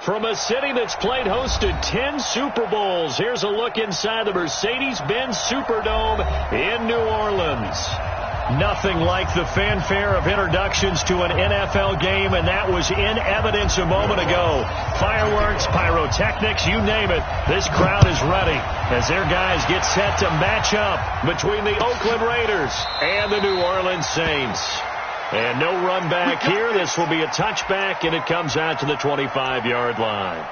From a city that's played host to 10 Super Bowls, here's a look inside the Mercedes-Benz Superdome in New Orleans. Nothing like the fanfare of introductions to an NFL game, and that was in evidence a moment ago. Fireworks, pyrotechnics, you name it. This crowd is ready as their guys get set to match up between the Oakland Raiders and the New Orleans Saints. And no run back here. This will be a touchback, and it comes out to the 25-yard line.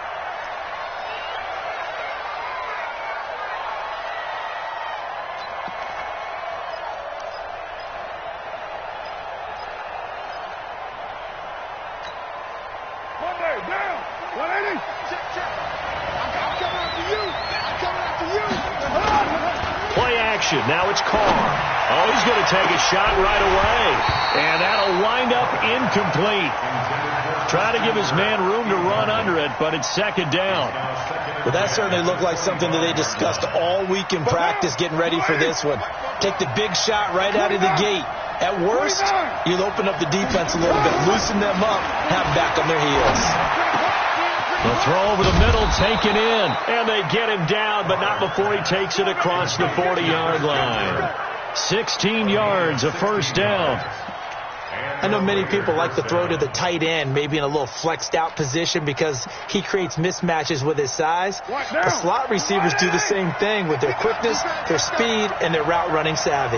Now it's Carr. Oh, he's going to take a shot right away. And that'll wind up incomplete. Try to give his man room to run under it, but it's second down. Well, that certainly looked like something that they discussed all week in practice getting ready for this one. Take the big shot right out of the gate. At worst, you'll open up the defense a little bit, loosen them up, have them back on their heels. The throw over the middle, taken in, and they get him down, but not before he takes it across the 40-yard line. 16 yards, a first down. I know many people like to throw to the tight end, maybe in a little flexed out position because he creates mismatches with his size. The slot receivers do the same thing with their quickness, their speed, and their route running savvy.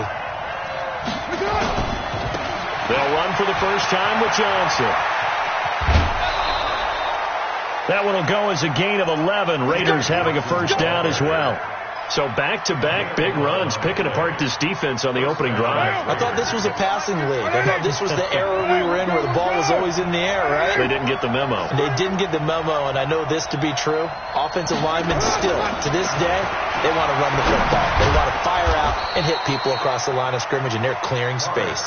They'll run for the first time with Johnson. That one will go as a gain of 11. Raiders having a first down as well. So back-to-back big runs, picking apart this defense on the opening drive. I thought this was a passing league. I thought this was the era we were in where the ball was always in the air, right? They didn't get the memo. They didn't get the memo, and I know this to be true. Offensive linemen still, to this day, they want to run the football. They want to fire out and hit people across the line of scrimmage, and they're clearing space.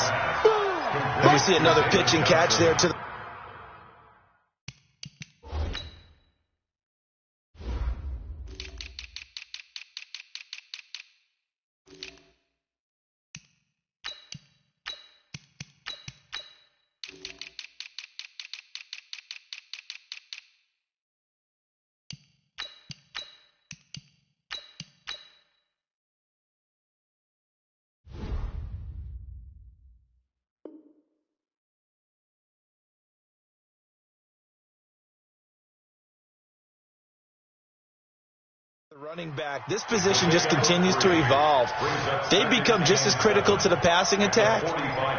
And we see another pitch and catch there to the running back. This position just continues to evolve. They become just as critical to the passing attack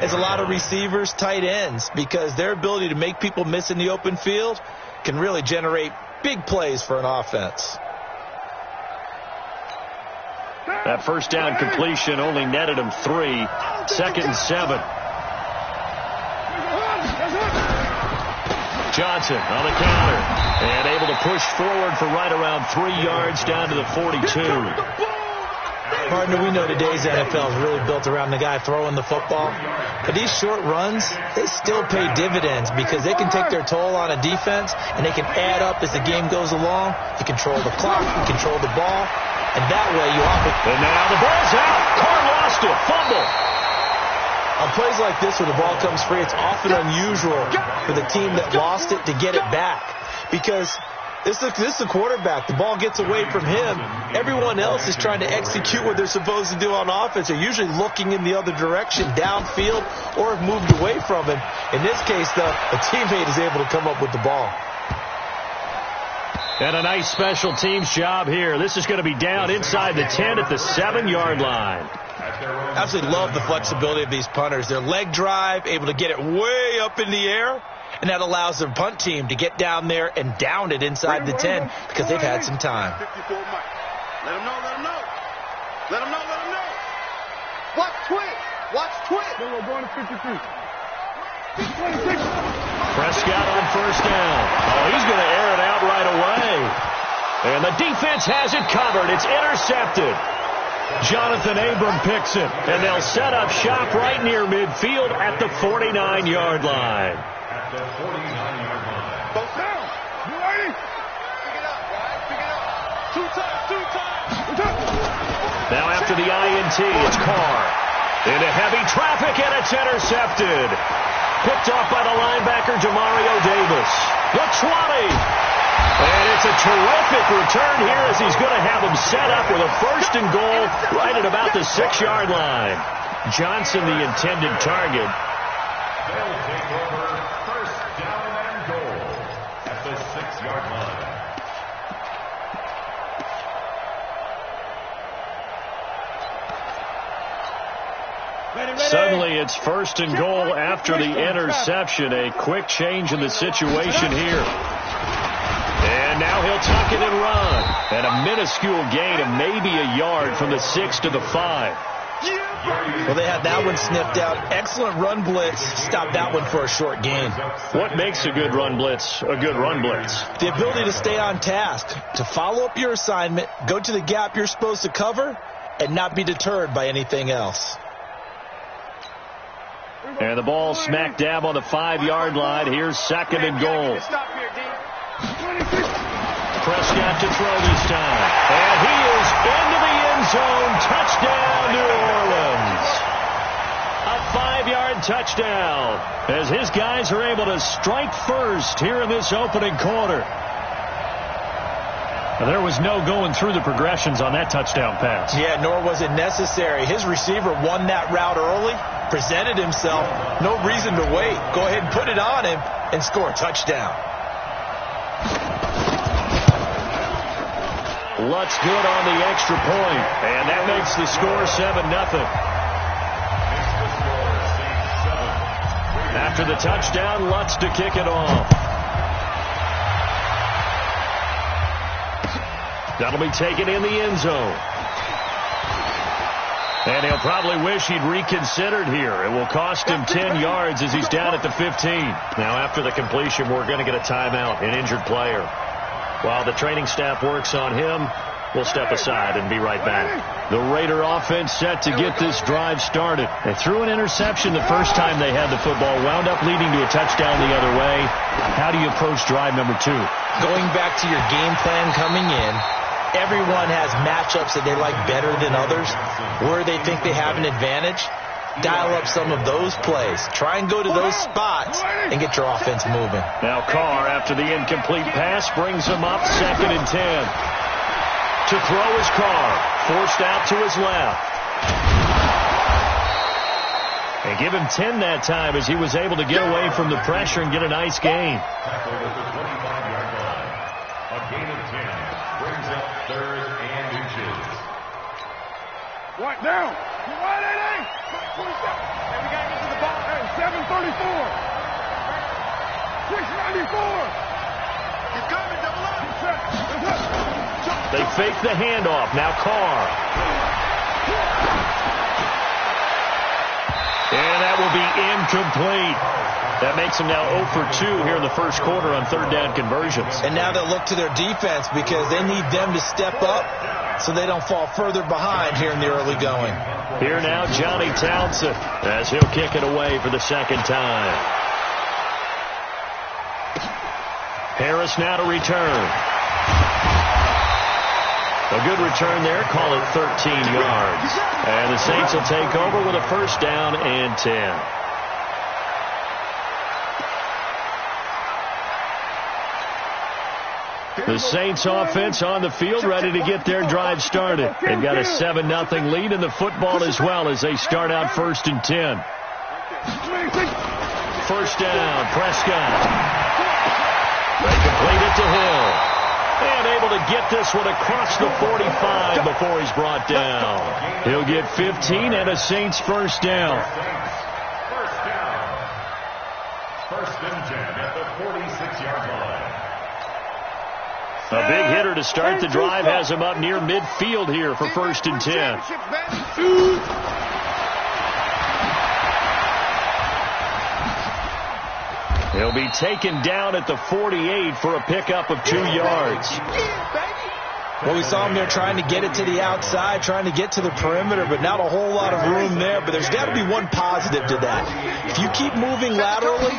as a lot of receivers, tight ends, because their ability to make people miss in the open field can really generate big plays for an offense. That first down completion only netted him 3. Second and 7. Johnson on the counter and able to push forward for right around 3 yards down to the 42. Partner, we know today's NFL is really built around the guy throwing the football. But these short runs, they still pay dividends because they can take their toll on a defense and they can add up as the game goes along. You control the clock, you control the ball, and that way you offer. And now the ball's out. Carr lost it. Fumble. On plays like this where the ball comes free, it's often unusual for the team that lost it to get it back because this is the quarterback. The ball gets away from him. Everyone else is trying to execute what they're supposed to do on offense. They're usually looking in the other direction, downfield, or have moved away from him. In this case, though, a teammate is able to come up with the ball. And a nice special teams job here. This is going to be down inside the 10 at the 7-yard line. Absolutely love the flexibility of these punters. Their leg drive, able to get it way up in the air, and that allows their punt team to get down there and down it inside the 10 because they've had some time. Let them know, let them know. Let them know, let them know. Watch twitch. Watch twitch. We're going to 53. Prescott on first down. Oh, he's going to air it out right away. And the defense has it covered. It's intercepted. Jonathan Abram picks it, and they'll set up shop right near midfield at the 49-yard line. Both down. You ready? Pick it up, guys. Pick it up. Two times. Now after the INT, it's Carr. Into heavy traffic, and it's intercepted. Picked off by the linebacker, Demario Davis. The 20. And it's a terrific return here as he's going to have him set up with a 1st and goal right at about the 6-yard line. Johnson, the intended target. They'll take over 1st down and goal at the 6-yard line. Suddenly it's 1st and goal after the interception. A quick change in the situation here. And now he'll tuck it and run. And a minuscule gain of maybe a yard from the 6 to the 5. Well, they had that one sniffed out. Excellent run blitz. Stopped that one for a short gain. What makes a good run blitz a good run blitz? The ability to stay on task, to follow up your assignment, go to the gap you're supposed to cover, and not be deterred by anything else. And the ball smack dab on the 5-yard line. Here's 2nd and goal. Prescott to throw this time. And he is into the end zone. Touchdown, New Orleans. A 5-yard touchdown as his guys are able to strike first here in this opening quarter. And there was no going through the progressions on that touchdown pass. Yeah, nor was it necessary. His receiver won that route early, presented himself. No reason to wait. Go ahead and put it on him and score a touchdown. Lutz good on the extra point, and that makes the score 7-0. After the touchdown, Lutz to kick it off. That'll be taken in the end zone. And he'll probably wish he'd reconsidered here. It will cost him 10 yards as he's down at the 15. Now, after the completion, we're going to get a timeout, an injured player. While the training staff works on him, we'll step aside and be right back. The Raider offense set to get this drive started. They threw an interception the first time they had the football, wound up leading to a touchdown the other way. How do you approach drive number 2? Going back to your game plan coming in, everyone has matchups that they like better than others, where they think they have an advantage. Dial up some of those plays. Try and go to those spots and get your offense moving. Now Carr, after the incomplete pass, brings him up 2nd and 10. To throw is Carr. Forced out to his left. And give him 10 that time as he was able to get away from the pressure and get a nice gain. Tackled at the 25-yard line. A gain of 10 brings up 3rd and inches. Right down. Right, 88. 27. Hey, we got to get to the ball. Hey, 734. 694. He's coming, double up. They fake the handoff. Now Carr. And that will be incomplete. That makes them now 0 for 2 here in the first quarter on 3rd down conversions. And now they'll look to their defense because they need them to step up so they don't fall further behind here in the early going. Here now, Johnny Townsend, as he'll kick it away for the 2nd time. Harris now to return. A good return there, call it 13 yards. And the Saints will take over with a 1st down and 10. The Saints offense on the field ready to get their drive started. They've got a 7-0 lead in the football as well as they start out 1st and 10. 1st down, Prescott. They complete it to Hill. And able to get this one across the 45 before he's brought down. He'll get 15 and a Saints 1st down. 1st and 10 at the 46-yard line. A big hitter to start the drive has him up near midfield here for 1st and 10. He'll be taken down at the 48 for a pickup of 2 yards. Well, we saw him there trying to get it to the outside, trying to get to the perimeter, but not a whole lot of room there. But there's got to be one positive to that. If you keep moving laterally,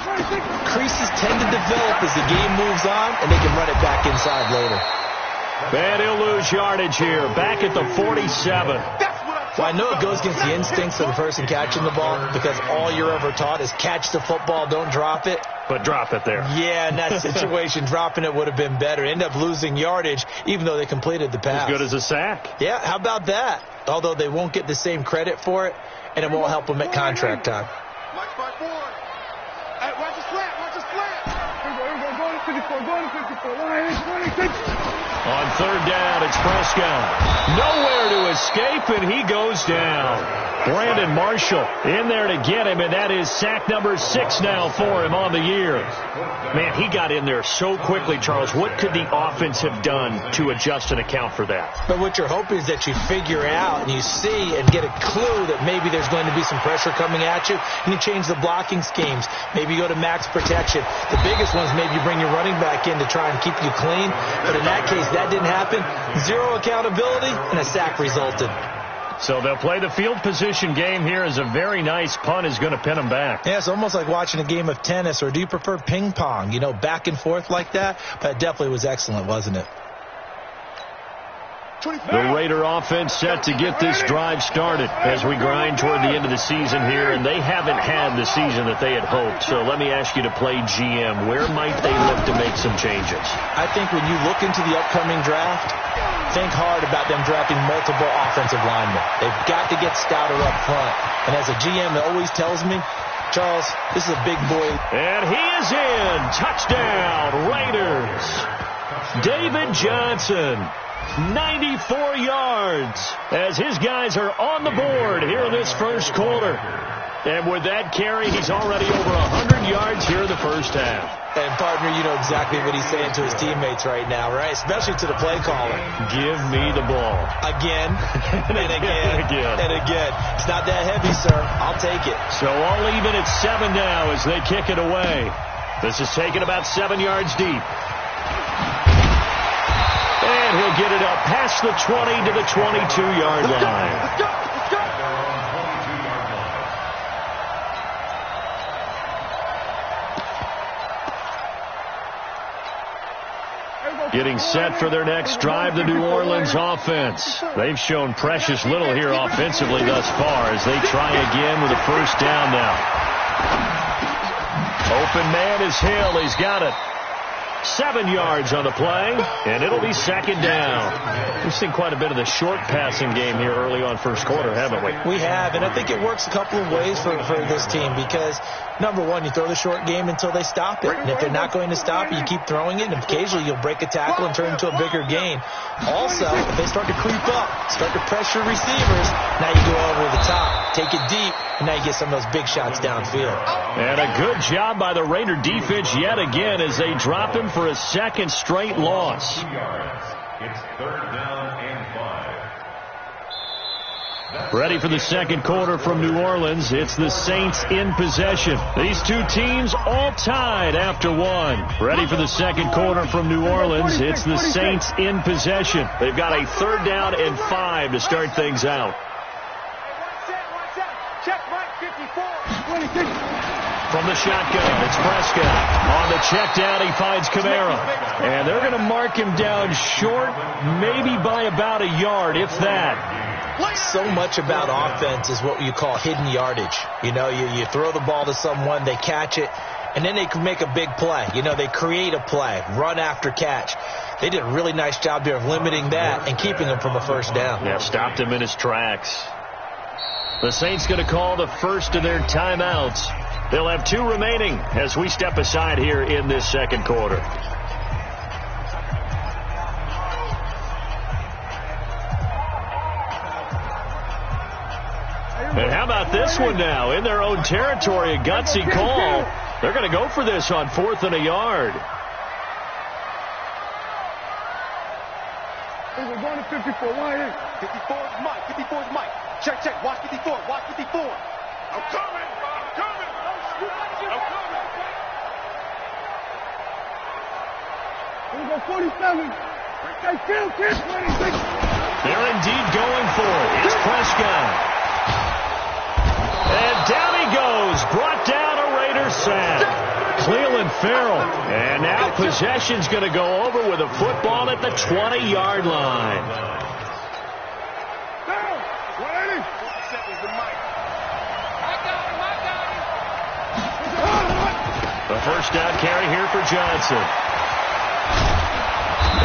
creases tend to develop as the game moves on, and they can run it back inside later. And he'll lose yardage here, back at the 47. Well, I know it goes against the instincts of the person catching the ball because all you're ever taught is catch the football, don't drop it. but drop it there. Yeah, in that situation, dropping it would have been better. End up losing yardage, even though they completed the pass. As good as a sack. Yeah, how about that? Although they won't get the same credit for it, and it won't help them at contract time. Mike spot forward. Hey, watch the slant. Watch the slant. Go to 54. Go to 54. On third down, it's Prescott. Nowhere to escape, and he goes down. Brandon Marshall in there to get him, and that is sack number 6 now for him on the year. Man, he got in there so quickly, Charles. What could the offense have done to adjust and account for that? But what you're hoping is that you figure out and you see and get a clue that maybe there's going to be some pressure coming at you, and you change the blocking schemes. Maybe you go to max protection. The biggest one is maybe you bring your running back in to try and keep you clean. But in that case, that didn't happen. Zero accountability, and a sack resulted. So they'll play the field position game here as a very nice punt is going to pin them back. Yeah, it's almost like watching a game of tennis, or do you prefer ping pong? You know, back and forth like that? But it definitely was excellent, wasn't it? The Raider offense set to get this drive started as we grind toward the end of the season here, and they haven't had the season that they had hoped. So let me ask you to play GM. Where might they look to make some changes? I think when you look into the upcoming draft, think hard about them drafting multiple offensive linemen. They've got to get stouter up front. And as a GM, it always tells me, Charles, this is a big boy. And he is in. Touchdown, Raiders. David Johnson. 94 yards as his guys are on the board here in this first quarter. And with that carry, he's already over 100 yards here in the first half. And, partner, you know exactly what he's saying to his teammates right now, right? Especially to the play caller. Give me the ball. Again, and again, and again. It's not that heavy, sir. I'll take it. So all even at 7 now as they kick it away. This is taken about 7 yards deep. And he'll get it up past the 20 to the 22-yard line. Let's go. Getting set for their next drive, the New Orleans offense. They've shown precious little here offensively thus far as they try again with a first down now. Open man is Hill. He's got it. 7 yards on the play, and it'll be second down. We've seen quite a bit of the short passing game here early on first quarter, haven't we? We have, and I think it works a couple of ways for this team because, number one, you throw the short game until they stop it. And if they're not going to stop it, you keep throwing it, and occasionally you'll break a tackle and turn it into a bigger gain. Also, if they start to creep up, start to pressure receivers, now you go over the top, take it deep, and now you get some of those big shots downfield. And a good job by the Raider defense yet again as they drop him for a second straight loss. 2 yards. It's third down and 5. Ready for the second quarter from New Orleans. It's the Saints in possession. These two teams all tied after one. Ready for the second quarter from New Orleans. It's the Saints in possession. They've got a third down and 5 to start things out. Check Mike 54. From the shotgun, it's Prescott. On the check down, he finds Kamara. And they're going to mark him down short, maybe by about a yard, if that. So much about offense is what you call hidden yardage. You know, you throw the ball to someone, they catch it, and then they can make a big play. You know, they create a play, run after catch. They did a really nice job there of limiting that and keeping him from a first down. Yeah, stopped him in his tracks. The Saints going to call the first of their timeouts. They'll have 2 remaining as we step aside here in this second quarter. And how about this one now? In their own territory, a gutsy call. They're going to go for this on 4th and a yard. We're going to 54. 54 is Mike. 54 is Mike. Check. Watch 54. Watch 54. I'm coming. We go 47. They're indeed going for it. It's Prescott. And down he goes. Brought down a Raider sack. Clelin Ferrell. And now possession's going to go over with a football at the 20-yard line. A first down carry here for Johnson.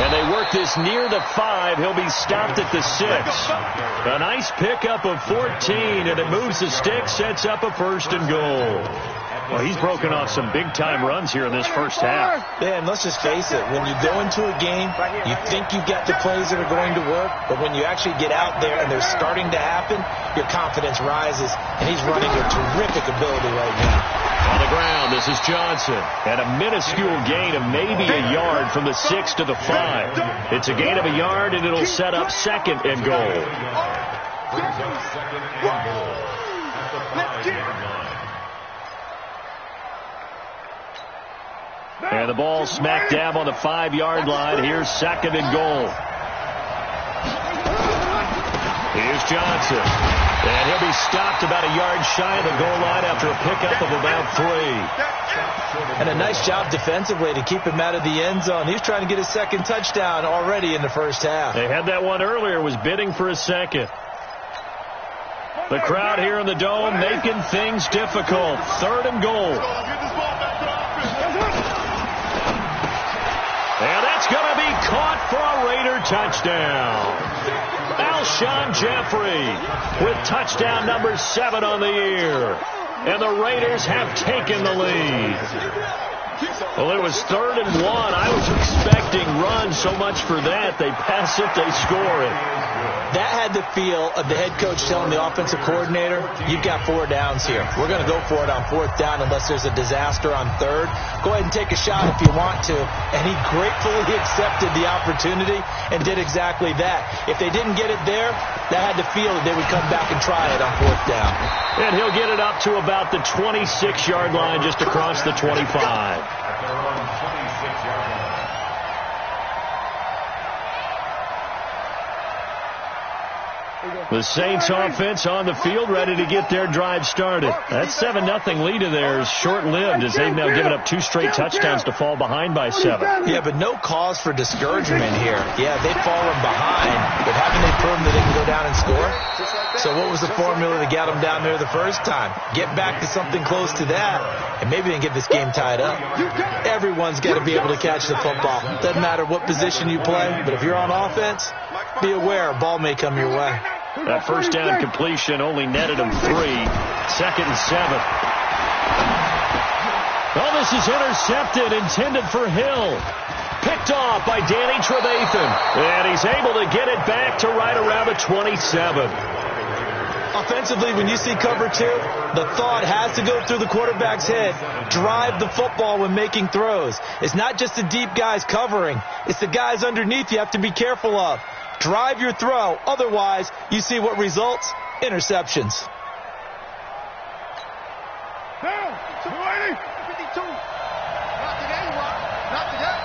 And they work this near the 5. He'll be stopped at the 6. A nice pickup of 14, and it moves the stick, sets up a first and goal. Well, he's broken off some big-time runs here in this first half. Yeah, and let's just face it. When you go into a game, you think you've got the plays that are going to work, but when you actually get out there and they're starting to happen, your confidence rises, and he's running a terrific ability right now. On the ground, this is Johnson. And a minuscule gain of maybe a yard from the 6 to the 5. It's a gain of a yard, and it'll set up second and goal. Brings up second and goal at the 5-yard line. And the ball smack dab on the 5-yard line. Here's second and goal. Here's Johnson. And he'll be stopped about a yard shy of the goal line after a pickup of about 3. And a nice job defensively to keep him out of the end zone. He was trying to get his second touchdown already in the first half. They had that one earlier, was bidding for a second. The crowd here in the Dome making things difficult. Third and goal. And that's going to be caught for a Raider touchdown. Alshon Jeffrey with touchdown number 7 on the year. And the Raiders have taken the lead. Well, it was 3rd and 1. I was expecting runs, so much for that. They pass it, they score it. That had the feel of the head coach telling the offensive coordinator, you've got 4 downs here. We're going to go for it on 4th down unless there's a disaster on 3rd. Go ahead and take a shot if you want to. And he gratefully accepted the opportunity and did exactly that. If they didn't get it there, that had the feel that they would come back and try it on 4th down. And he'll get it up to about the 26-yard line, just across the 25. At their own 26-yard line. The Saints offense on the field, ready to get their drive started. That 7-0 lead of theirs short-lived as they've now given up 2 straight touchdowns to fall behind by 7. Yeah, but no cause for discouragement here. Yeah, they've fallen behind, but haven't they proven that they can go down and score? So what was the formula that got them down there the first time? Get back to something close to that, and maybe they can get this game tied up. Everyone's got to be able to catch the football. Doesn't matter what position you play, but if you're on offense, be aware a ball may come your way. That first down completion only netted him 3. 2nd and 7. Oh, this is intercepted, intended for Hill. Picked off by Danny Trevathan. And he's able to get it back to right around the 27. Offensively, when you see cover 2, the thought has to go through the quarterback's head. Drive the football when making throws. It's not just the deep guys covering. It's the guys underneath you have to be careful of. Drive your throw. Otherwise, you see what results? Interceptions. Down. 280. 52. Not today, not today.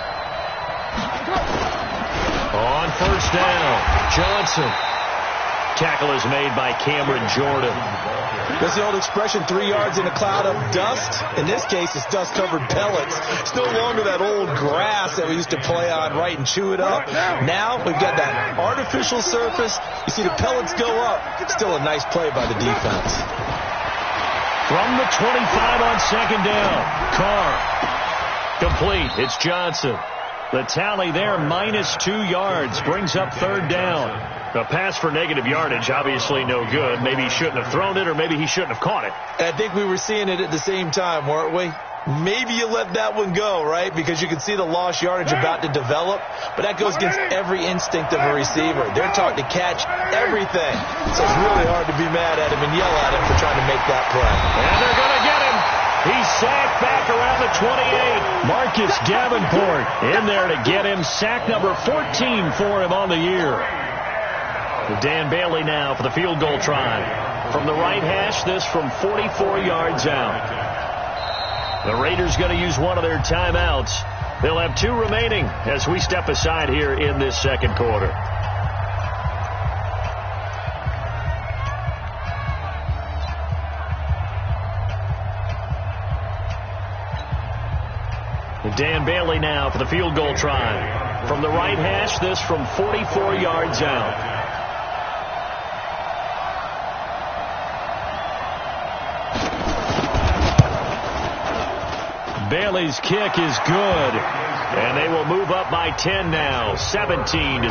On first down, Johnson. Tackle is made by Cameron Jordan. That's the old expression, 3 yards in a cloud of dust. In this case, it's dust-covered pellets. It's no longer that old grass that we used to play on, right, and chew it up. Now we've got that artificial surface. You see the pellets go up. Still a nice play by the defense. From the 25 on second down, Carr. Complete. It's Johnson. The tally there, -2 yards, brings up 3rd down. A pass for negative yardage, obviously no good. Maybe he shouldn't have thrown it, or maybe he shouldn't have caught it. I think we were seeing it at the same time, weren't we? Maybe you let that one go, right? Because you can see the lost yardage about to develop. But that goes against every instinct of a receiver. They're taught to catch everything. So it's really hard to be mad at him and yell at him for trying to make that play. And they're going to get him. He's sacked back around the 28. Marcus Davenport in there to get him. Sack number 14 for him on the year. Dan Bailey now for the field goal try. From the right hash, this from 44 yards out. The Raiders going to use one of their timeouts. They'll have 2 remaining as we step aside here in this second quarter. Dan Bailey now for the field goal try. From the right hash, this from 44 yards out. Bailey's kick is good. And they will move up by 10 now, 17-7.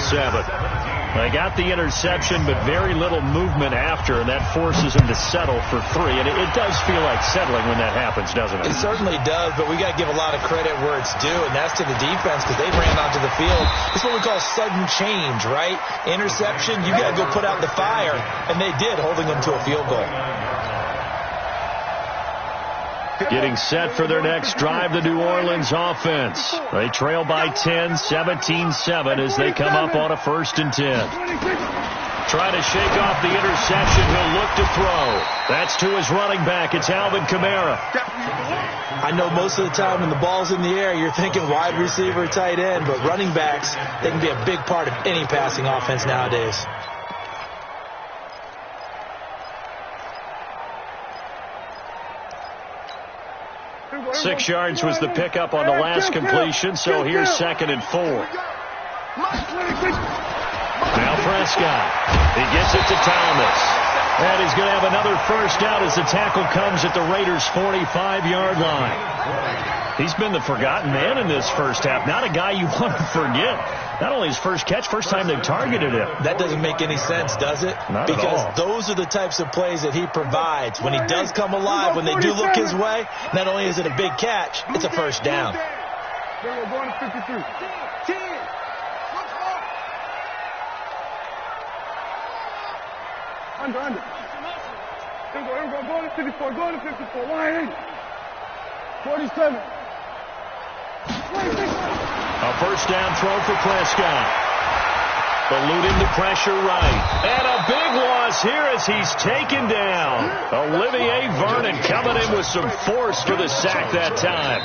They got the interception, but very little movement after, and that forces them to settle for 3. And it does feel like settling when that happens, doesn't it? It certainly does, but we got to give a lot of credit where it's due, and that's to the defense because they ran onto the field. It's what we call sudden change, right? Interception, you got to go put out the fire, and they did, holding them to a field goal. Getting set for their next drive, the New Orleans offense. They trail by 10, 17-7 as they come up on a 1st and 10. Trying to shake off the interception. He'll look to throw. That's to his running back. It's Alvin Kamara. I know most of the time when the ball's in the air, you're thinking wide receiver, tight end, but running backs, they can be a big part of any passing offense nowadays. 6 yards was the pickup on the last completion, so here's 2nd and 4. Now Prescott. He gets it to Thomas. And he's going to have another first down as the tackle comes at the Raiders' 45-yard line. He's been the forgotten man in this first half. Not a guy you want to forget. Not only his first catch, first time they've targeted him. That doesn't make any sense, does it? Not because at all. Those are the types of plays that he provides. When he does come alive, when they do look his way, not only is it a big catch, it's a first down. We're going to 53. 10. Under. Here we go. Going to 54. Going to 54. 180. 47. 26. A first down throw for Prescott. Eluding the pressure right. And a big loss here as he's taken down. Olivier Vernon coming in with some force for the sack that time.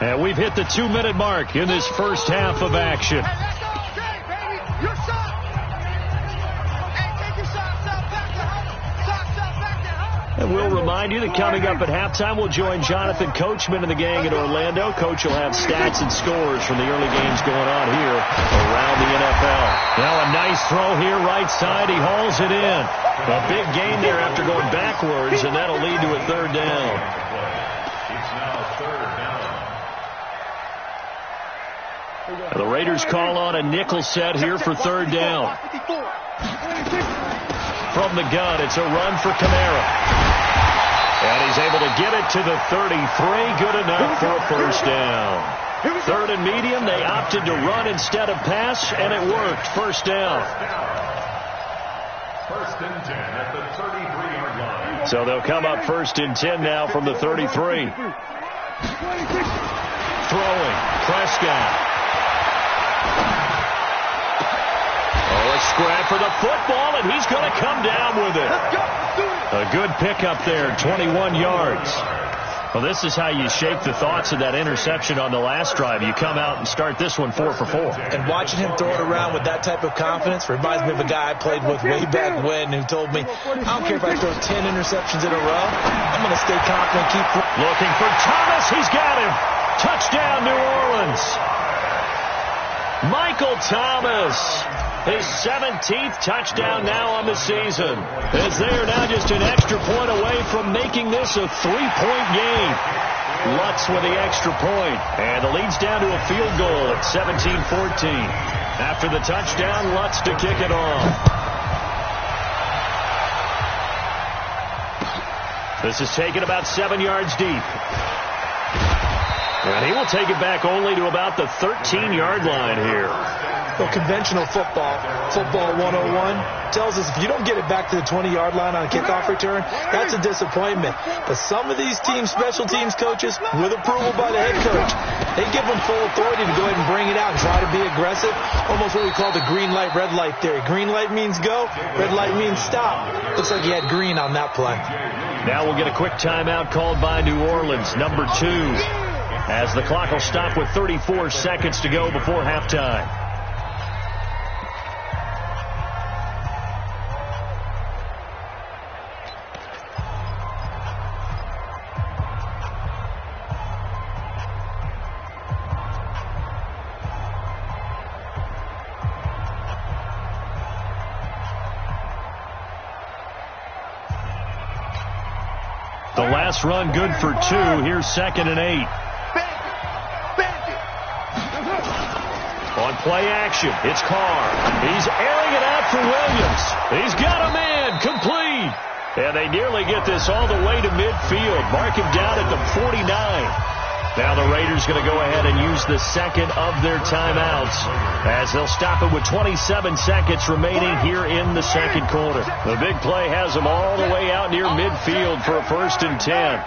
And we've hit the 2-minute mark in this first half of action. And we'll remind you that coming up at halftime, we'll join Jonathan Coachman and the gang in Orlando. Coach will have stats and scores from the early games going on here around the NFL. Now a nice throw here, right side. He hauls it in. A big gain there after going backwards, and that'll lead to a 3rd down. It's now 3rd down. The Raiders call on a nickel set here for 3rd down. From the gun, it's a run for Kamara. And he's able to get it to the 33. Good enough for a first down. 3rd and medium. They opted to run instead of pass, and it worked. First down. 1st and 10 at the 33-yard line. So they'll come up 1st and 10 now from the 33. Throwing. Prescott. A scrap for the football, and he's going to come down with it. A good pickup there, 21 yards. Well, this is how you shake the thoughts of that interception on the last drive. You come out and start this one 4 for 4. And watching him throw it around with that type of confidence reminds me of a guy I played with way back when who told me, I don't care if I throw 10 interceptions in a row, I'm going to stay confident, keep looking for Thomas. He's got him. Touchdown, New Orleans. Michael Thomas. His 17th touchdown now on the season. As they are now just an extra point away from making this a 3-point game. Lutz with the extra point. And the lead's down to a field goal at 17-14. After the touchdown, Lutz to kick it off. This is taken about 7 yards deep. And he will take it back only to about the 13-yard line here. Well, conventional football 101, tells us if you don't get it back to the 20-yard line on a kickoff return, that's a disappointment. But some of these teams, special teams coaches, with approval by the head coach, they give them full authority to go ahead and bring it out and try to be aggressive, almost what we call the green light, red light theory. Green light means go, red light means stop. Looks like he had green on that play. Now we'll get a quick timeout called by New Orleans, number 2, as the clock will stop with 34 seconds to go before halftime. The last run good for 2. Here's 2nd and 8. On play action, it's Carr. He's airing it out for Williams. He's got a man, complete. And they nearly get this all the way to midfield. Mark him down at the 49. Now the Raiders going to go ahead and use the second of their timeouts as they'll stop it with 27 seconds remaining here in the second quarter. The big play has them all the way out near midfield for a 1st and 10.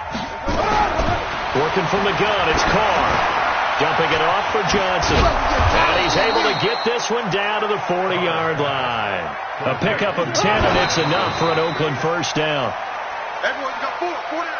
Working from the gun, it's Carr. Dumping it off for Johnson. And he's able to get this one down to the 40-yard line. A pickup of 10, and it's enough for an Oakland first down. Everyone's got 40 out.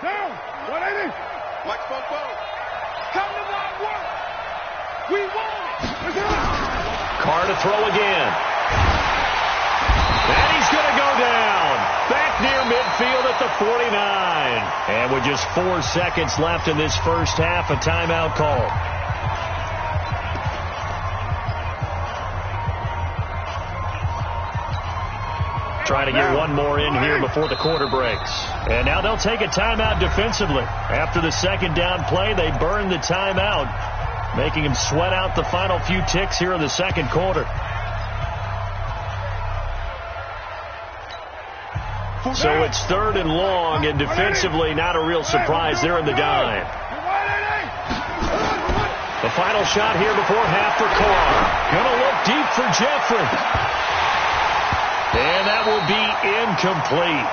Down, 180. Mike Popo. Come to my work. We won. Carr to throw again. And he's going to go down. Back near midfield at the 49. And with just 4 seconds left in this first half, a timeout call. Trying to get one more in here before the quarter breaks. And now they'll take a timeout defensively. After the second down play, they burn the timeout, making him sweat out the final few ticks here in the second quarter. So it's 3rd and long, and defensively not a real surprise. They're in the dime. The final shot here before half for Carr. Going to look deep for Jeffrey. And that will be incomplete.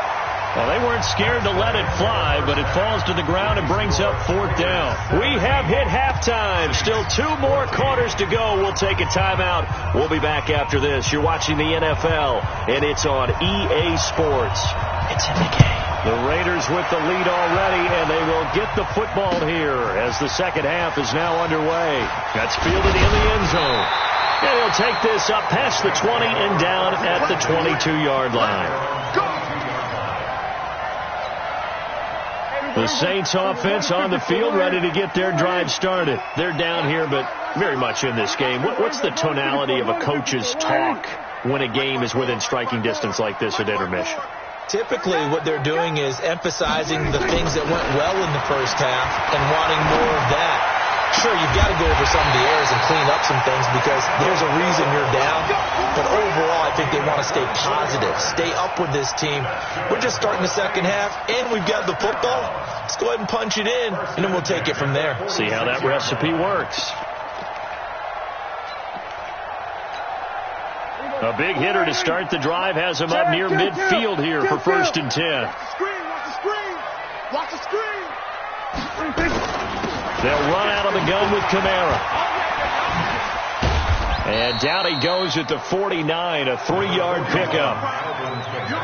Well, they weren't scared to let it fly, but it falls to the ground and brings up 4th down. We have hit halftime. Still 2 more quarters to go. We'll take a timeout. We'll be back after this. You're watching the NFL, and it's on EA Sports. It's in the game. The Raiders with the lead already, and they will get the football here as the second half is now underway. That's fielded in the end zone. And he'll take this up past the 20 and down at the 22-yard line. The Saints offense on the field ready to get their drive started. They're down here, but very much in this game. What's the tonality of a coach's talk when a game is within striking distance like this at intermission? Typically, what they're doing is emphasizing the things that went well in the first half and wanting more of that. Sure, you've got to go over some of the errors and clean up some things because there's a reason you're down. But overall, I think they want to stay positive, stay up with this team. We're just starting the second half, and we've got the football. Let's go ahead and punch it in, and then we'll take it from there. See how that recipe works. A big hitter to start the drive has him up near midfield here for 1st and 10. Watch the screen. They'll run out of the gun with Kamara. And down he goes at the 49, a 3-yard pickup.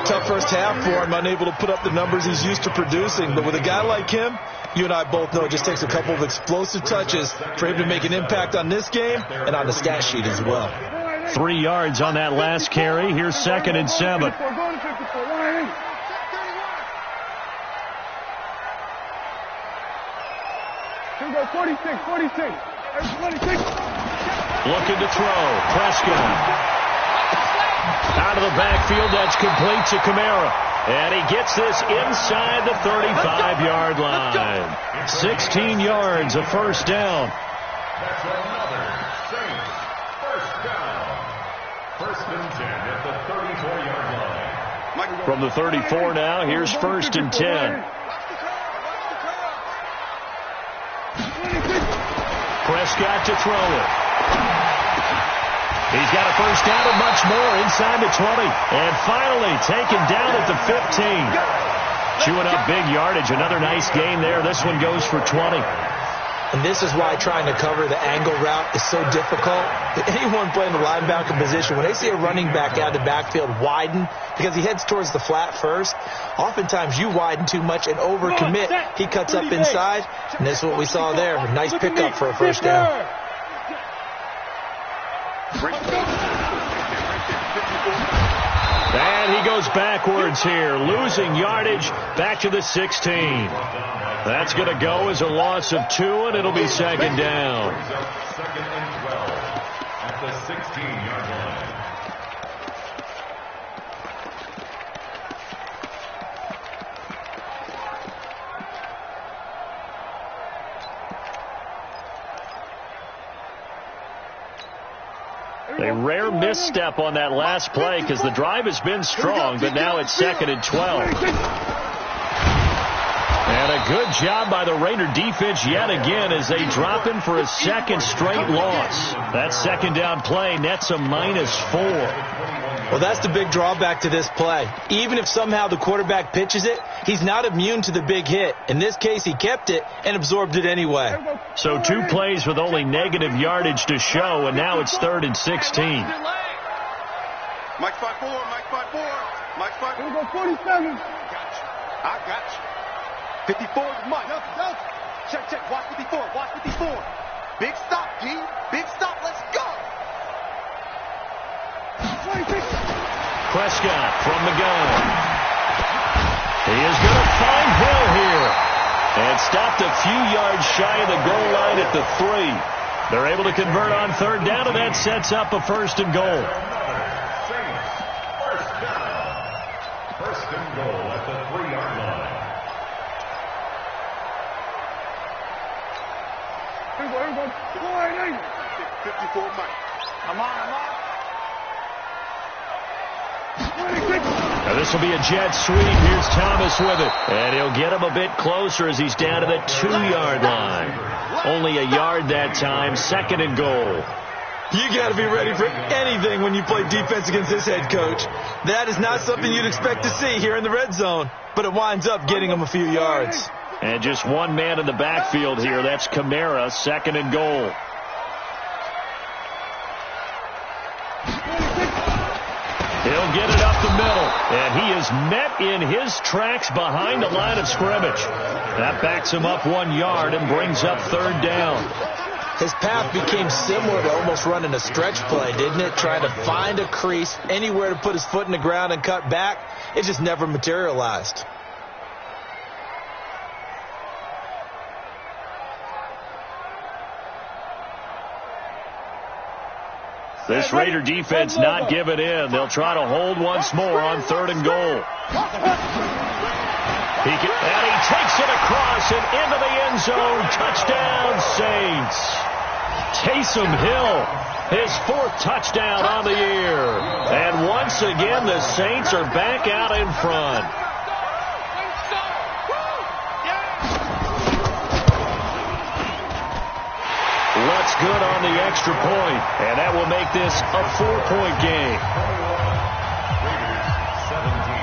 Tough first half for him, unable to put up the numbers he's used to producing. But with a guy like him, you and I both know it just takes a couple of explosive touches for him to make an impact on this game and on the stat sheet as well. 3 yards on that last carry. Here's 2nd and 7. Here we go, 46. Looking to throw. Prescott. Out of the backfield, that's complete to Kamara. And he gets this inside the 35-yard line. 16 yards, a first down. That's another Saints first down. 1st and 10 at the 34-yard line. From the 34 now, here's 1st and 10. Prescott to throw it. He's got a first down and much more inside the 20. And finally taken down at the 15. Chewing up big yardage. Another nice gain there. This one goes for 20. And this is why trying to cover the angle route is so difficult. Anyone playing the linebacker position, when they see a running back out of the backfield widen, because he heads towards the flat first, oftentimes you widen too much and overcommit. He cuts up inside, and this is what we saw there. A nice pickup for a first down. And he goes goes backwards here, losing yardage back to the 16. That's going to go as a loss of 2, and it'll be second down. Second and 12 at the 16-yard line. A rare misstep on that last play because the drive has been strong, but now it's second and 12. And a good job by the Raider defense yet again as they drop him for a second straight loss. That second down play nets a -4. Well, that's the big drawback to this play. Even if somehow the quarterback pitches it, he's not immune to the big hit. In this case, he kept it and absorbed it anyway. So 2 plays with only negative yardage to show, and now it's 3rd and 16. Mike 5-4, Mike 5-4, Mike 5-4. Here we go, 47. I got you. 54 is Mike. Check. Watch 54. Watch 54. Big stop, G. Big stop. Let's go. 26. Prescott from the gun. He is going to find Hill here. And stopped a few yards shy of the goal line at the 3. They're able to convert on 3rd down, and that sets up a 1st and goal. First and goal at the 3-yard line. Here we go. 54 Mike. Come on. Now this will be a jet sweep. Here's Thomas with it. And he'll get him a bit closer as he's down to the 2-yard line. Only a yard that time. 2nd and goal. You got to be ready for anything when you play defense against this head coach. That is not something you'd expect to see here in the red zone. But it winds up getting him a few yards. And just one man in the backfield here. That's Kamara. 2nd and goal. He'll get it up the middle, and he is met in his tracks behind the line of scrimmage. That backs him up 1 yard and brings up 3rd down. His path became similar to almost running a stretch play, didn't it? Trying to find a crease, anywhere to put his foot in the ground and cut back. It just never materialized. This Raider defense not giving in. They'll try to hold once more on 3rd and goal. And he takes it across and into the end zone. Touchdown, Saints. Taysom Hill, his 4th touchdown on the year. And once again, the Saints are back out in front. Lutz good on the extra point, and that will make this a 4-point game. Raiders 17.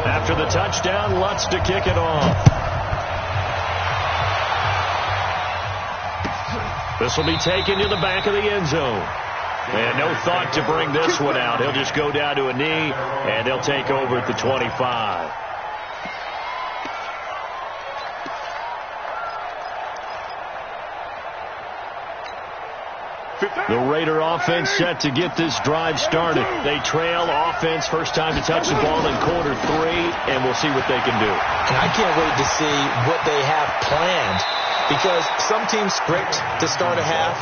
After the touchdown, Lutz to kick it off. This will be taken to the back of the end zone. And no thought to bring this one out. He'll just go down to a knee, and they'll take over at the 25. The Raider offense set to get this drive started. They trail offense, first time to touch the ball in quarter 3, and we'll see what they can do. And I can't wait to see what they have planned, because some teams script to start a half.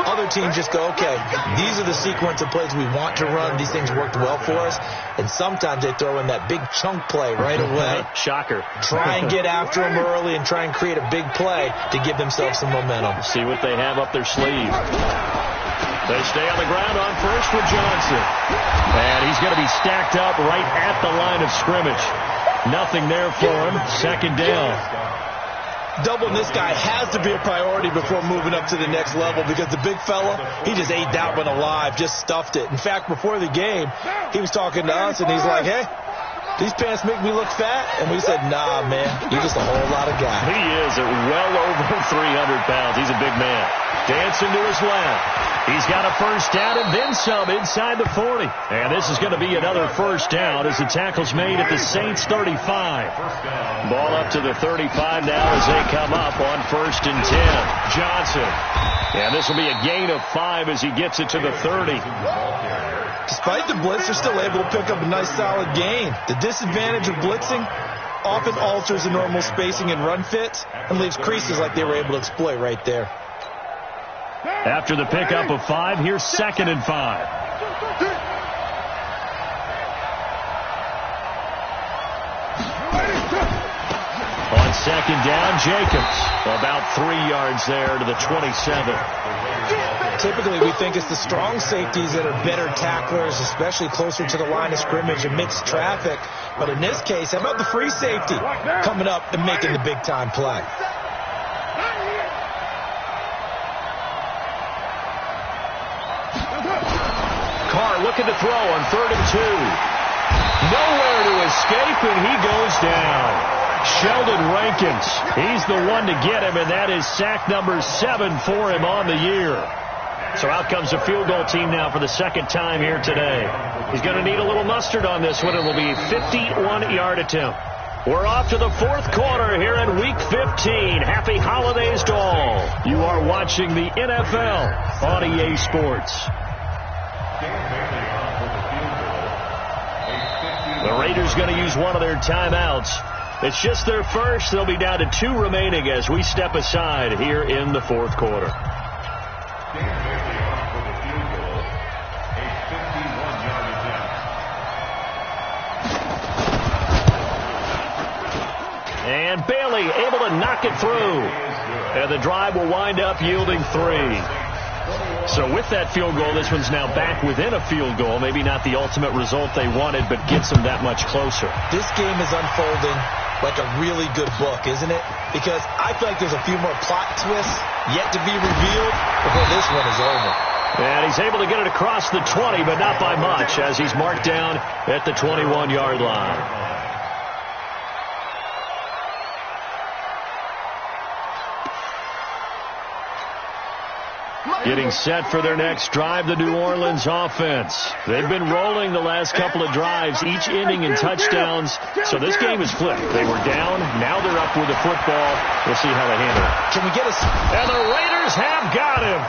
Other teams just go, okay, these are the sequence of plays we want to run. These things worked well for us. And sometimes they throw in that big chunk play right away. Shocker. Try and get after them early and try and create a big play to give themselves some momentum. See what they have up their sleeve. They stay on the ground on first with Johnson. And he's going to be stacked up right at the line of scrimmage. Nothing there for him. Second down. Doubling this guy has to be a priority before moving up to the next level, because the big fella, he just ate that one alive, just stuffed it. In fact, before the game, he was talking to us, and he's like, hey, these pants make me look fat. And we said, nah, man, you're just a whole lot of guy. He is at well over 300 pounds. He's a big man. Dancing to his left. He's got a first down and then some inside the 40. And this is going to be another first down as the tackle's made at the Saints 35. Ball up to the 35 now as they come up on 1st and 10. Johnson. And this will be a gain of 5 as he gets it to the 30. Despite the blitz, they're still able to pick up a nice solid gain. The disadvantage of blitzing often alters the normal spacing and run fits and leaves creases like they were able to exploit right there. After the pickup of 5, here's 2nd and 5. On 2nd down, Jacobs. About 3 yards there to the 27. Typically, we think it's the strong safeties that are better tacklers, especially closer to the line of scrimmage amidst traffic. But in this case, how about the free safety coming up and making the big-time play? Carr looking to throw on 3rd and 2. Nowhere to escape, and he goes down. Sheldon Rankins, he's the one to get him, and that is sack number 7 for him on the year. So out comes the field goal team now for the 2nd time here today. He's going to need a little mustard on this one. It will be a 51-yard attempt. We're off to the 4th quarter here in Week 15. Happy holidays to all. You are watching the NFL on EA Sports. The Raiders going to use one of their timeouts. It's just their first. They'll be down to 2 remaining as we step aside here in the 4th quarter. And Bailey able to knock it through. And the drive will wind up yielding 3. So with that field goal, this one's now back within a field goal. Maybe not the ultimate result they wanted, but gets them that much closer. This game is unfolding like a really good book, isn't it? Because I feel like there's a few more plot twists yet to be revealed before this one is over. And he's able to get it across the 20, but not by much, as he's marked down at the 21-yard line. Getting set for their next drive, the New Orleans offense. They've been rolling the last couple of drives, each inning in touchdowns. So this game is flipped. They were down. Now they're up with the football. We'll see how they handle it. Can we get us? And the Raiders have got him.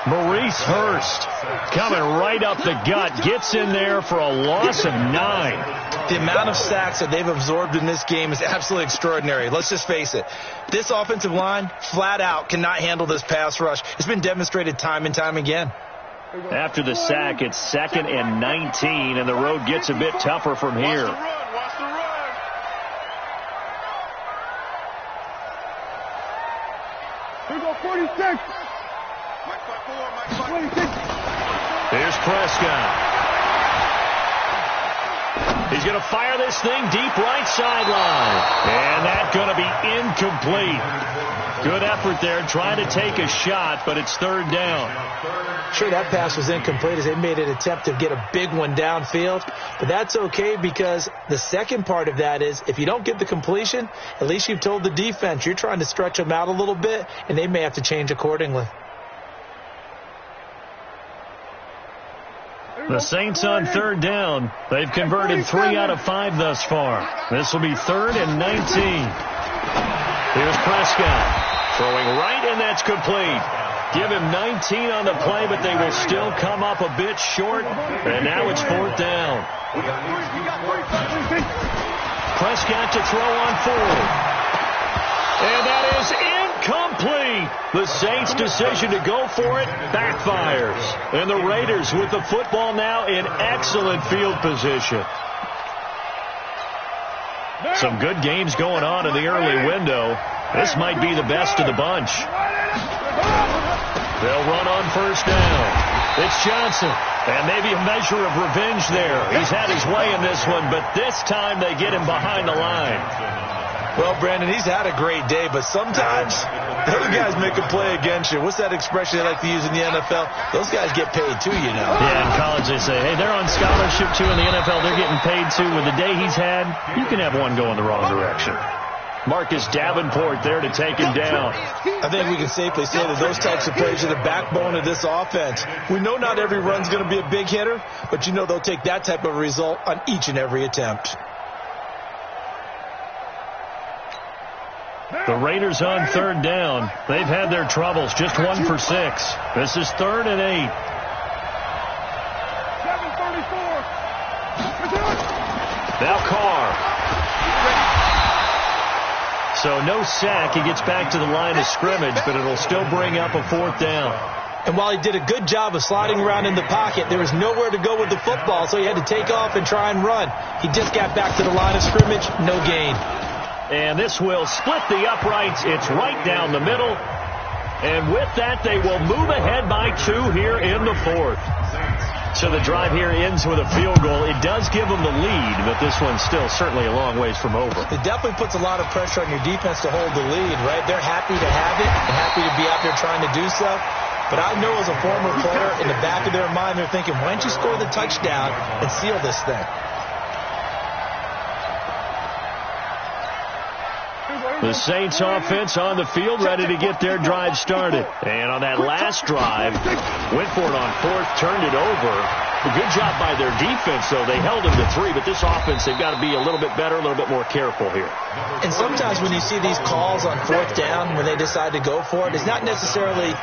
Maurice Hurst coming right up the gut. Gets in there for a loss of 9. The amount of sacks that they've absorbed in this game is absolutely extraordinary. Let's just face it. This offensive line, flat out, cannot handle this pass rush. It's been demonstrated time and time again. After the sack, it's 2nd and 19, and the road gets a bit tougher from here. Watch the run. Here we go, 46. Mike 5-4, 26. Here's Prescott. He's going to fire this thing deep right sideline. And that's going to be incomplete. Good effort there trying to take a shot, but it's 3rd down. Sure, that pass was incomplete as they made an attempt to get a big one downfield. But that's okay because the second part of that is if you don't get the completion, at least you've told the defense you're trying to stretch them out a little bit, and they may have to change accordingly. The Saints on 3rd down. They've converted 3 out of 5 thus far. This will be 3rd and 19. Here's Prescott. Throwing right, and that's complete. Give him 19 on the play, but they will still come up a bit short. And now it's 4th down. Prescott to throw on 4th. And that is incomplete. The Saints' decision to go for it backfires. And the Raiders with the football now in excellent field position. Some good games going on in the early window. This might be the best of the bunch. They'll run on 1st down. It's Johnson. And maybe a measure of revenge there. He's had his way in this one, but this time they get him behind the line. Well, Brandon, he's had a great day, but sometimes those guys make a play against you. What's that expression they like to use in the NFL? Those guys get paid too, you know. Yeah, in college they say, hey, they're on scholarship too. In the NFL, they're getting paid too. With the day he's had, you can have one go in the wrong direction. Marcus Davenport there to take him down. I think we can safely say that those types of plays are the backbone of this offense. We know not every run's going to be a big hitter, but you know they'll take that type of result on each and every attempt. The Raiders on third down. They've had their troubles, just 1 for 6. This is 3rd and 8. 7:34. Now Carr. So no sack. He gets back to the line of scrimmage, but it'll still bring up a 4th down. And while he did a good job of sliding around in the pocket, there was nowhere to go with the football, so he had to take off and try and run. He just got back to the line of scrimmage, no gain. And this will split the uprights. It's right down the middle. And with that, they will move ahead by 2 here in the 4th. So the drive here ends with a field goal. It does give them the lead, but this one's still certainly a long ways from over. It definitely puts a lot of pressure on your defense to hold the lead, right? They're happy to have it and happy to be out there trying to do so. But I know as a former player, in the back of their mind, they're thinking, why don't you score the touchdown and seal this thing? The Saints offense on the field, ready to get their drive started. And on that last drive, went for it on 4th, turned it over. A good job by their defense, though. They held them to 3, but this offense, they've got to be a little bit better, a little bit more careful here. And sometimes when you see these calls on 4th down, when they decide to go for it, it's not necessarily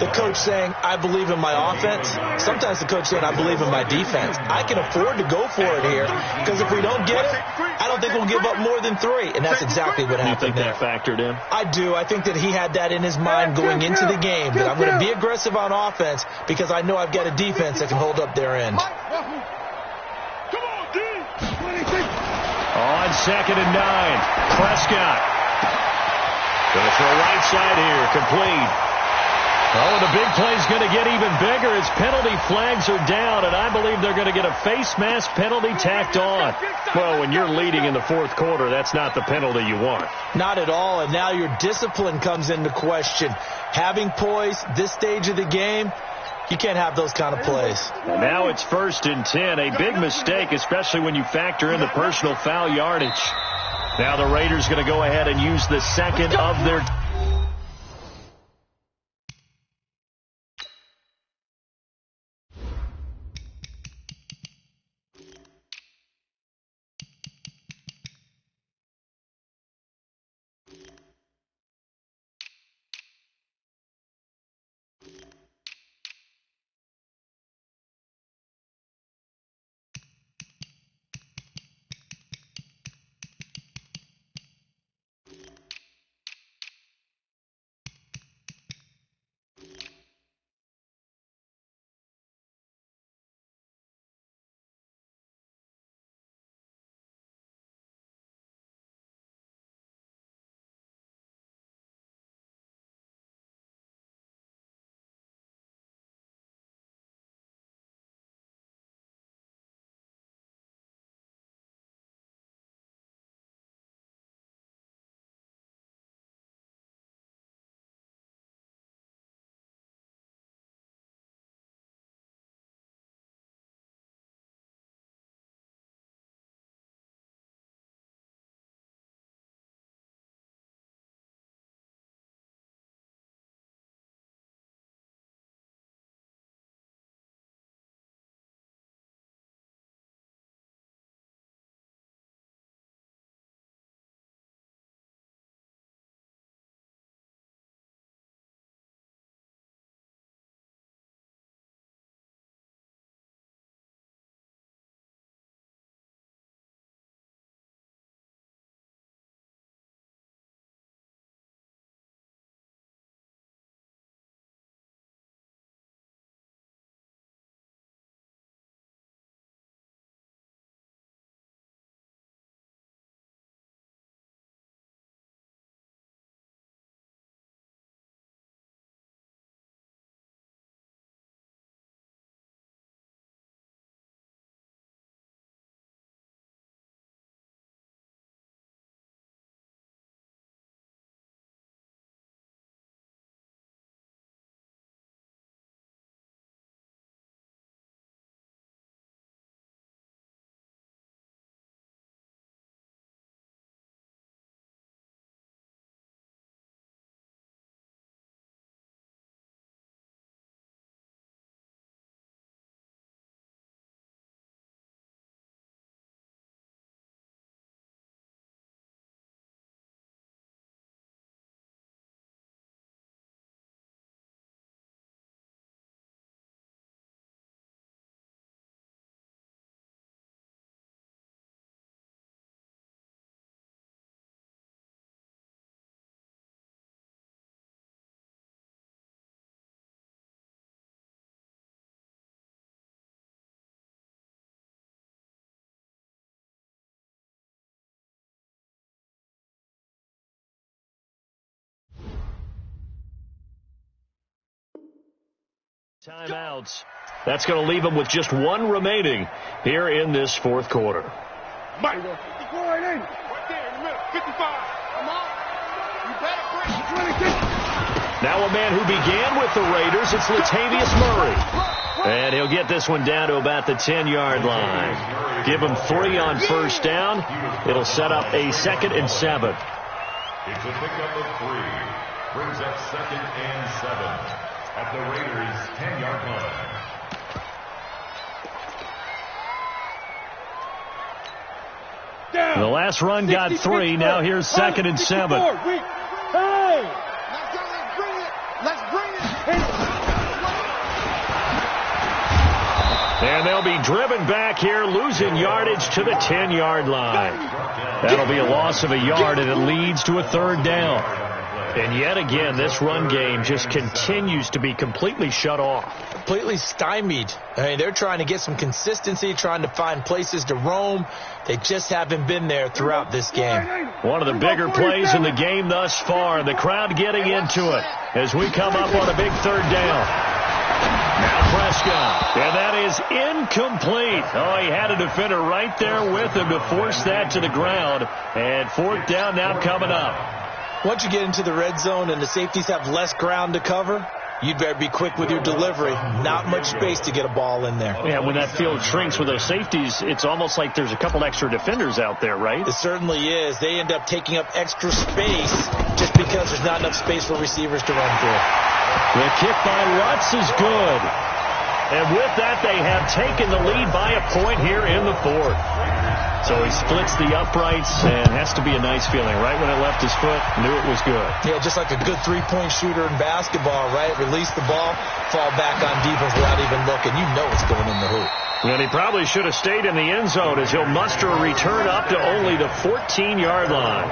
the coach saying, I believe in my offense. Sometimes the coach saying, I believe in my defense. I can afford to go for it here, because if we don't get it, I don't think we'll give up more than 3. And that's exactly what happened there. You think that factored in? I do. I think that he had that in his mind going into the game, that I'm going to be aggressive on offense because I know I've got a defense that can hold up their end. Come on, D. 26. On 2nd and 9, Prescott. Going to throw right side here, complete. Oh, the big play's going to get even bigger as penalty flags are down, and I believe they're going to get a face mask penalty tacked on. Well, when you're leading in the 4th quarter, that's not the penalty you want. Not at all, and now your discipline comes into question. Having poise this stage of the game, you can't have those kind of plays. And now it's 1st and 10, a big mistake, especially when you factor in the personal foul yardage. Now the Raiders going to go ahead and use the 2nd of their Timeouts. That's going to leave them with just one remaining here in this fourth quarter. Mike, 54 right in. Right there in the middle. 55. Come on. You better break. 26. Now a man who began with the Raiders, it's Latavius Murray. And he'll get this one down to about the 10-yard line. Give him 3 on first down. It'll set up a 2nd and 7. It's a pickup of 3. Brings up 2nd and 7 at the Raiders' 10-yard line. The last run got 3. Now here's 2nd and 7. Hey! Let's bring it. And they'll be driven back here, losing yardage to the 10-yard line. That'll be a loss of a yard, and it leads to a 3rd down. And yet again, this run game just continues to be completely shut off. Completely stymied. I mean, they're trying to get some consistency, trying to find places to roam. They just haven't been there throughout this game. One of the bigger plays in the game thus far. The crowd getting into it as we come up on a big 3rd down. Now Prescott, and that is incomplete. Oh, he had a defender right there with him to force that to the ground. And 4th down now coming up. Once you get into the red zone and the safeties have less ground to cover, you'd better be quick with your delivery. Not much space to get a ball in there. Yeah, when that field shrinks with those safeties, it's almost like there's a couple extra defenders out there, right? It certainly is. They end up taking up extra space just because there's not enough space for receivers to run through. The kick by Lutz is good. And with that, they have taken the lead by a point here in the 4th. So he splits the uprights, and has to be a nice feeling. Right when it left his foot, knew it was good. Yeah, just like a good three-point shooter in basketball, right? Release the ball, fall back on defense without even looking. You know it's going in the hoop. And he probably should have stayed in the end zone as he'll muster a return up to only the 14-yard line.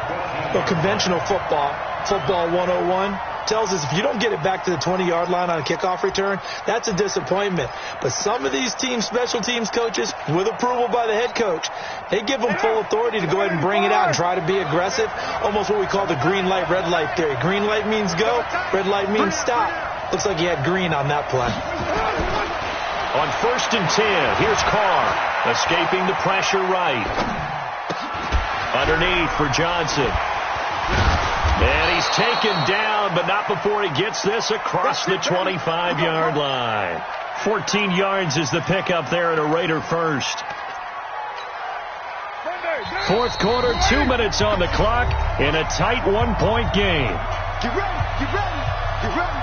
Well, conventional football 101, tells us if you don't get it back to the 20-yard line on a kickoff return, that's a disappointment. But some of these teams, special teams coaches, with approval by the head coach, they give them full authority to go ahead and bring it out and try to be aggressive, almost what we call the green light, red light theory. Green light means go, red light means stop. Looks like he had green on that play. On 1st and 10, here's Carr, escaping the pressure right. Underneath for Johnson. And he's taken down, but not before he gets this across the 25-yard line. 14 yards is the pickup there at a Raider first. 4th quarter, 2 minutes on the clock in a tight 1-point game. Get ready, get ready, get ready.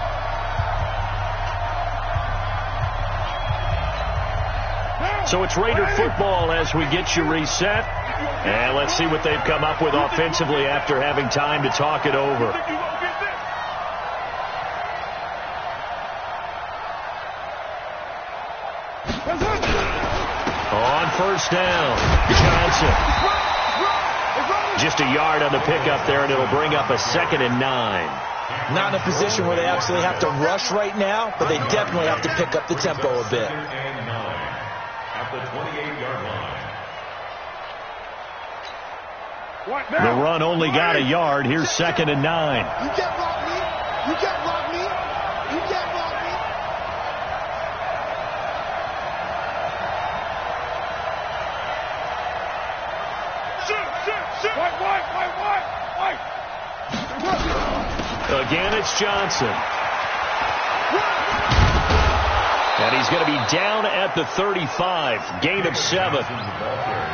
So it's Raider football as we get you reset. And let's see what they've come up with offensively after having time to talk it over. On 1st down, Johnson. Just a yard on the pickup there, and it'll bring up a 2nd and 9. Not in a position where they absolutely have to rush right now, but they definitely have to pick up the tempo a bit. At the 28-yard line. The run only got a yard. Here's 2nd and 9. You can't block me. You can't block me. You can't block me. Shoot. White. Again, it's Johnson. And he's going to be down at the 35. Gain of 7.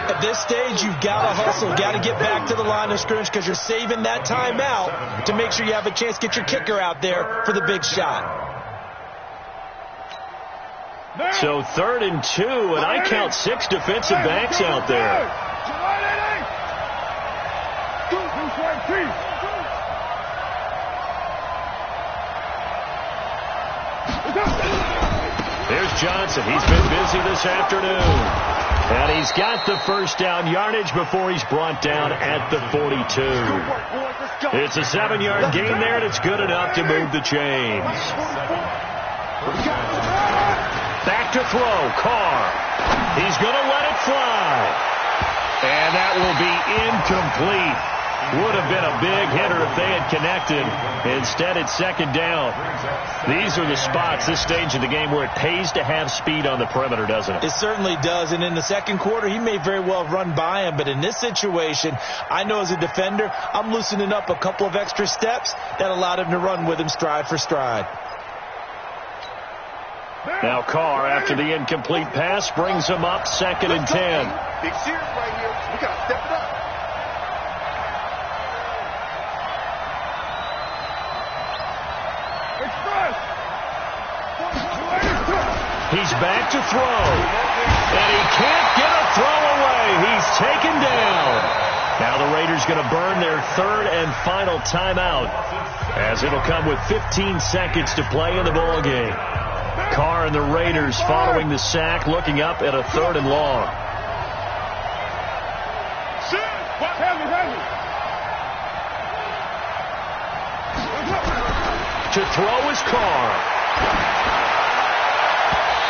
At this stage, you've got to hustle. Got to get back to the line of scrimmage because you're saving that timeout to make sure you have a chance to get your kicker out there for the big shot. So 3rd and 2, and I count 6 defensive backs out there. Here's Johnson. He's been busy this afternoon. And he's got the 1st down yardage before he's brought down at the 42. It's a 7-yard gain there, and it's good enough to move the chains. Back to throw. Carr. He's going to let it fly. And that will be incomplete. Would have been a big hitter if they had connected. Instead, it's second down. These are the spots, this stage of the game, where it pays to have speed on the perimeter, doesn't it? It certainly does. And in the second quarter, he may very well run by him. But in this situation, I know as a defender, I'm loosening up a couple of extra steps that allowed him to run with him stride for stride. Now Carr, after the incomplete pass, brings him up 2nd and 10. Big Sears right here. We got to step it up. He's back to throw. And he can't get a throw away. He's taken down. Now the Raiders going to burn their 3rd and final timeout, as it'll come with 15 seconds to play in the ball game. Carr and the Raiders following the sack, looking up at a 3rd and long. To throw is Carr.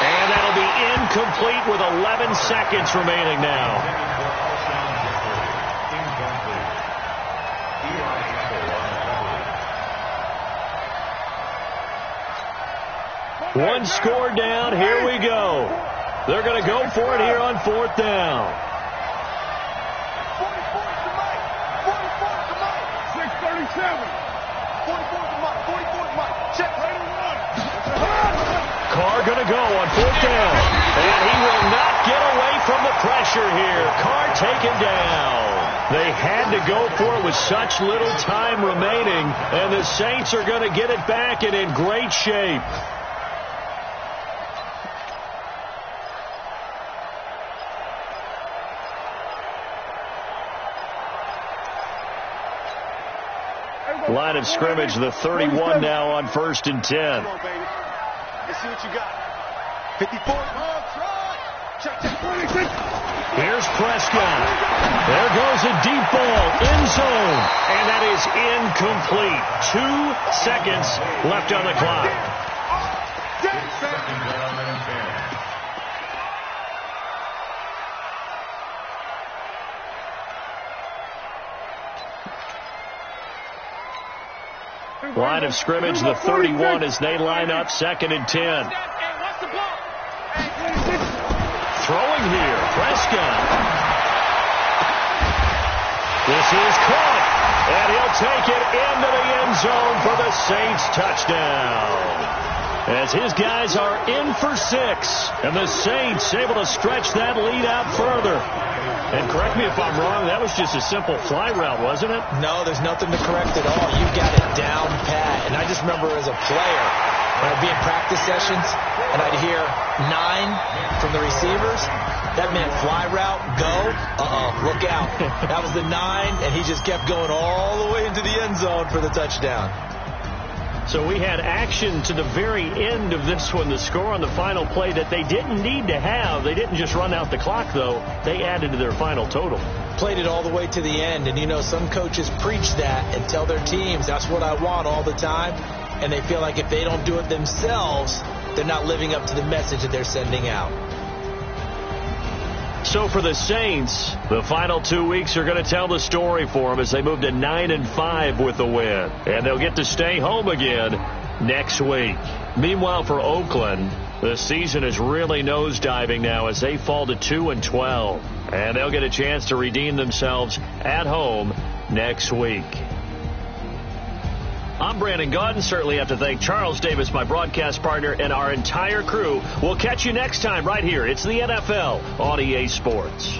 And that'll be incomplete with 11 seconds remaining now. One score down. Here we go. They're going to go for it here on 4th down. 6:37. 44 to Mike. 44 to Mike. Check. Carr going to go on 4th down. And he will not get away from the pressure here. Carr taken down. They had to go for it with such little time remaining. And the Saints are going to get it back and in great shape. Line of scrimmage, the 31 now on 1st and 10. Come on, baby. Let's see what you got. 54. Check, check. 26. Here's Prescott. There goes a deep ball, end zone. And that is incomplete. 2 seconds left on the clock. Second down and 10. Line of scrimmage, the 31 as they line up 2nd and 10. Throwing here, Prescott. This is caught, and he'll take it into the end zone for the Saints touchdown. As his guys are in for 6, and the Saints able to stretch that lead out further. And correct me if I'm wrong, that was just a simple fly route, wasn't it? No, there's nothing to correct at all. You got it down pat. And I just remember as a player, when I'd be in practice sessions, and I'd hear 9 from the receivers, that meant fly route, go, look out. That was the 9, and he just kept going all the way into the end zone for the touchdown. So we had action to the very end of this one, the score on the final play that they didn't need to have. They didn't just run out the clock, though. They added to their final total. Played it all the way to the end, and you know, some coaches preach that and tell their teams, that's what I want all the time, and they feel like if they don't do it themselves, they're not living up to the message that they're sending out. So for the Saints, the final 2 weeks are going to tell the story for them as they move to 9-5 with the win. And they'll get to stay home again next week. Meanwhile, for Oakland, the season is really nosediving now as they fall to 2-12. And they'll get a chance to redeem themselves at home next week. I'm Brandon Gaudin. Certainly have to thank Charles Davis, my broadcast partner, and our entire crew. We'll catch you next time right here. It's the NFL on EA Sports.